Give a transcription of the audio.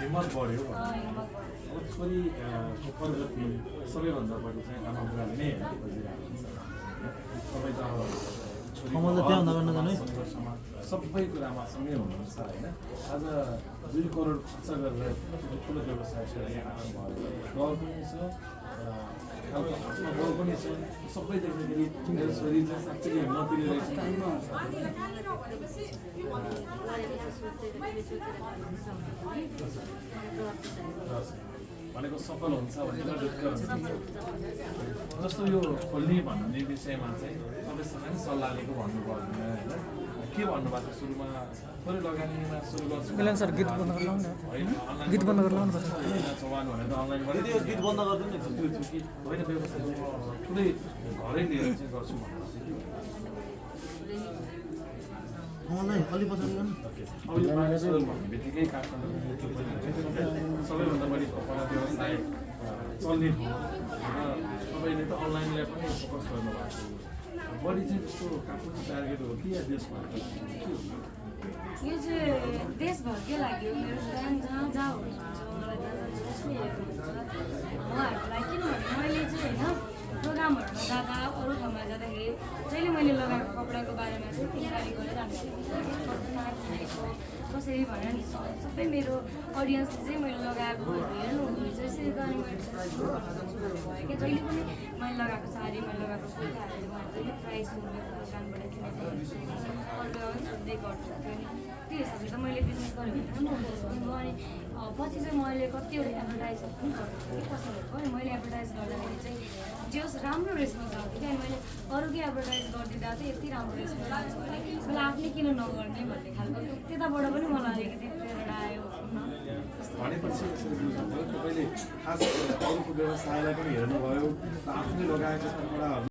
हिम्मत बढ्यो हिम्मत बढ्यो। अब छोरीको प्रगति सबैभन्दा बढी चाहिँ आमा बुवाले नै हेर्न खोजिरहेको हुन्छ तपाईँ त अब कमल त त्यहाँ हुँदा गर्न जाने सङ्घर्षमा सबै कुरामा सँगै हुनुहुन्छ होइन आज 2 करोड खर्च गरेर ठुलो व्यवसाय सुरु आउनुभयो गाउँ पनि छ खालको आफ्नो गाउँ पनि छ सबै देख्दाखेरि मेरो छोरी चाहिँ साँच्चै हिम्मतिलो रहेछ भनेको सफल हुन्छ भनेर ढुक्क हुन्छ जस्तो यो खोल्ने भन्ने विषयमा चाहिँ तपाईँसँग नि सल्लाह लिएको भन्नुभयो होइन के भन्नुभएको सुरुमा थोरै लगानीमा सुरु गर्छु मिलन सर गीत बन्द गर्नु न गीत बन्द गर्नु न चौहान भनेर अनलाइनबाट त्यो गीत बन्द गर्दैन नि त्यो थियो कि होइन व्यवसाय ठुलै घरै लिएर चाहिँ गर्छु भन्नु मलाई अलि पछाडि गर्नु अब यो मानिसहरू भन्ने बित्तिकै काठमाडौँ सबैभन्दा बढी कपडा व्यवसाय चल्ने ठाउँ र तपाईँले त अनलाइनलाई पनि फोकस गर्नुभएको बढी चाहिँ जस्तो काठमाडौँ टार्गेट हो कि या देशभर यो चाहिँ देशभरकै लागि हो मेरो प्लान जहाँ जहाँ हुनुहुन्छ मलाई त्यहाँ जसले हेर्नुहुन्छ उहाँहरूलाई किनभने मैले चाहिँ होइन प्रोग्रामहरूमा जाँदा अरू ठाउँमा जाँदाखेरि जहिले मैले लगाएको कपडाको बारेमा चाहिँ इन्क्वायरी गरिरहन्छु कसरी भनेर नि सबै मेरो अडियन्सले चाहिँ मैले लगाएको हेर्नुहुँदैछ यसरी गर्ने मैले भयो कि जहिले पनि मैले लगाएको साडी मैले लगाएको कुर्ताहरू जहिले प्राइस दोकानबाट किनेको अरू बेला पनि सोध्दै गर्छु त्यो हिसाबले त मैले बिजनेस गरेँ भने पनि हुन्छ अनि पछि चाहिँ मैले कतिवटा एडभर्टाइजहरू पनि गरेको कसैहरूको अनि मैले एडभर्टाइज गर्दाखेरि चाहिँ जे होस् राम्रो रेस्पोन्स आउँथ्यो कि अनि मैले अरूकै एडभर्टाइज गरिदिँदा चाहिँ यति राम्रो रेस्पोन्स आउँछ भने मैले आफ्नै किन नगर्ने भन्ने खालको त्यताबाट पनि मलाई अलिकति प्रेरणा आयो भनेपछि यसरी बुझ्नुभयो तपाईँले खास अरूको व्यवसायलाई पनि हेर्नुभयो आफूले लगाएको कपडाहरू